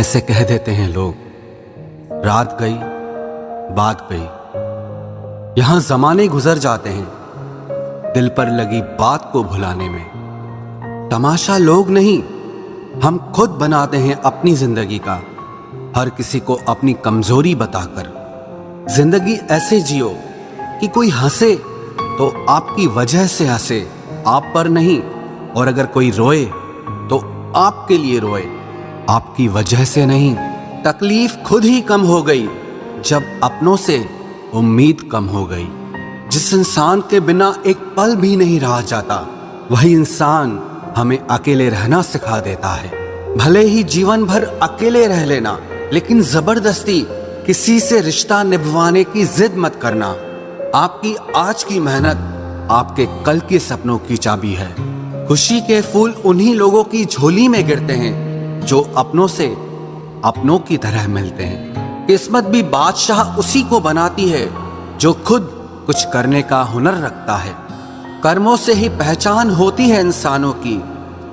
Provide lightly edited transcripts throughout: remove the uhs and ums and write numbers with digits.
ऐसे कह देते हैं लोग, रात गई बात गई। यहां जमाने गुजर जाते हैं दिल पर लगी बात को भुलाने में। तमाशा लोग नहीं, हम खुद बनाते हैं अपनी जिंदगी का, हर किसी को अपनी कमजोरी बताकर। जिंदगी ऐसे जियो कि कोई हंसे तो आपकी वजह से हंसे, आप पर नहीं। और अगर कोई रोए तो आपके लिए रोए, आपकी वजह से नहीं। तकलीफ खुद ही कम हो गई जब अपनों से उम्मीद कम हो गई। जिस इंसान के बिना एक पल भी नहीं रहा जाता, वही इंसान हमें अकेले रहना सिखा देता है। भले ही जीवन भर अकेले रह लेना, लेकिन जबरदस्ती किसी से रिश्ता निभवाने की जिद मत करना। आपकी आज की मेहनत आपके कल के सपनों की चाबी है। खुशी के फूल उन्हीं लोगों की झोली में गिरते हैं जो अपनों से अपनों की तरह मिलते हैं। किस्मत भी बादशाह उसी को बनाती है जो खुद कुछ करने का हुनर रखता है। कर्मों से ही पहचान होती है इंसानों की,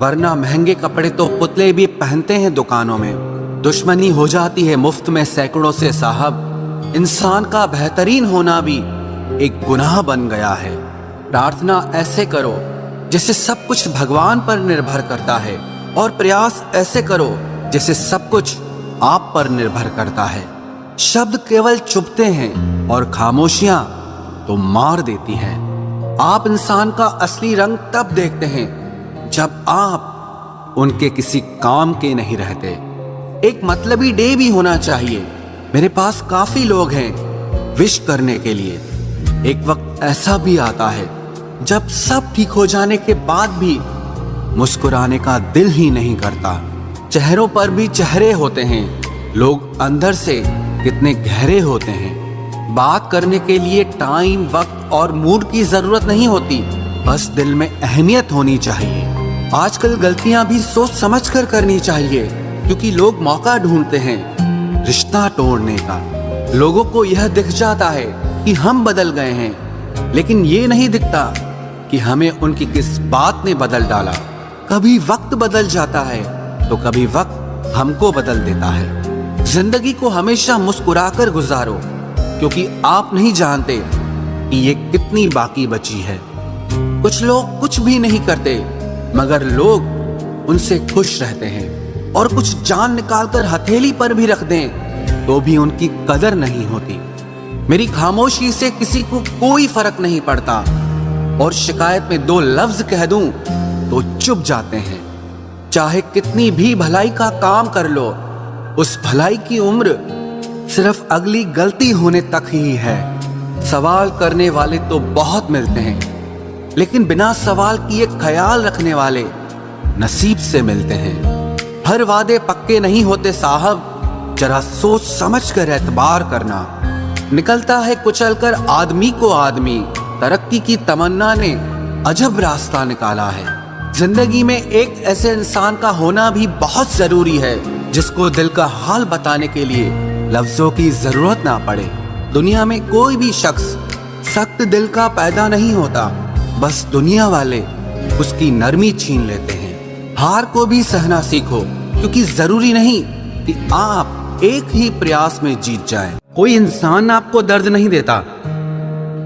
वरना महंगे कपड़े तो पुतले भी पहनते हैं दुकानों में। दुश्मनी हो जाती है मुफ्त में सैकड़ों से साहब। इंसान का बेहतरीन होना भी एक गुनाह बन गया है। प्रार्थना ऐसे करो जैसे सब कुछ भगवान पर निर्भर करता है, और प्रयास ऐसे करो जैसे सब कुछ आप पर निर्भर करता है। शब्द केवल चुभते हैं और खामोशियां तो मार देती हैं। आप इंसान का असली रंग तब देखते हैं जब आप उनके किसी काम के नहीं रहते। एक मतलबी डे भी होना चाहिए। मेरे पास काफी लोग हैं विश करने के लिए। एक वक्त ऐसा भी आता है जब सब ठीक हो जाने के बाद भी मुस्कुराने का दिल ही नहीं करता। चेहरों पर भी चेहरे होते हैं, लोग अंदर से कितने गहरे होते हैं। बात करने के लिए टाइम, वक्त और मूड की जरूरत नहीं होती, बस दिल में अहमियत होनी चाहिए। आजकल गलतियां भी सोच समझ कर करनी चाहिए, क्योंकि लोग मौका ढूंढते हैं रिश्ता तोड़ने का। लोगों को यह दिख जाता है कि हम बदल गए हैं, लेकिन ये नहीं दिखता कि हमें उनकी किस बात ने बदल डाला। कभी वक्त बदल जाता है तो कभी वक्त हमको बदल देता है। जिंदगी को हमेशा मुस्कुराकर गुजारो, क्योंकि आप नहीं जानते कि ये कितनी बाकी बची है। कुछ लोग कुछ भी नहीं करते, मगर लोग उनसे खुश रहते हैं, और कुछ जान निकालकर हथेली पर भी रख दें तो भी उनकी कदर नहीं होती। मेरी खामोशी से किसी को कोई फर्क नहीं पड़ता, और शिकायत में दो लफ्ज कह दूं तो चुप जाते हैं। चाहे कितनी भी भलाई का काम कर लो, उस भलाई की उम्र सिर्फ अगली गलती होने तक ही है। सवाल करने वाले तो बहुत मिलते हैं, लेकिन बिना सवाल किए ख्याल रखने वाले नसीब से मिलते हैं। हर वादे पक्के नहीं होते साहब, जरा सोच समझ कर एतबार करना। निकलता है कुचलकर आदमी को आदमी, तरक्की की तमन्ना ने अजब रास्ता निकाला है। जिंदगी में एक ऐसे इंसान का होना भी बहुत जरूरी है जिसको दिल का हाल बताने के लिए लफ्जों की जरूरत ना पड़े। दुनिया में कोई भी शख्स सख्त दिल का पैदा नहीं होता, बस दुनिया वाले उसकी नरमी छीन लेते हैं। हार को भी सहना सीखो, क्योंकि जरूरी नहीं कि आप एक ही प्रयास में जीत जाएं। कोई इंसान आपको दर्द नहीं देता,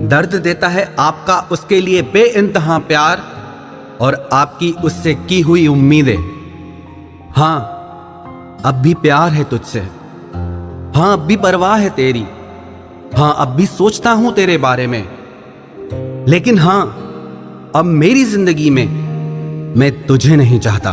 दर्द देता है आपका उसके लिए बेइंतहा प्यार और आपकी उससे की हुई उम्मीदें। हाँ, अब भी प्यार है तुझसे। हाँ, अब भी परवाह है तेरी। हाँ, अब भी सोचता हूं तेरे बारे में। लेकिन हाँ, अब मेरी जिंदगी में मैं तुझे नहीं चाहता।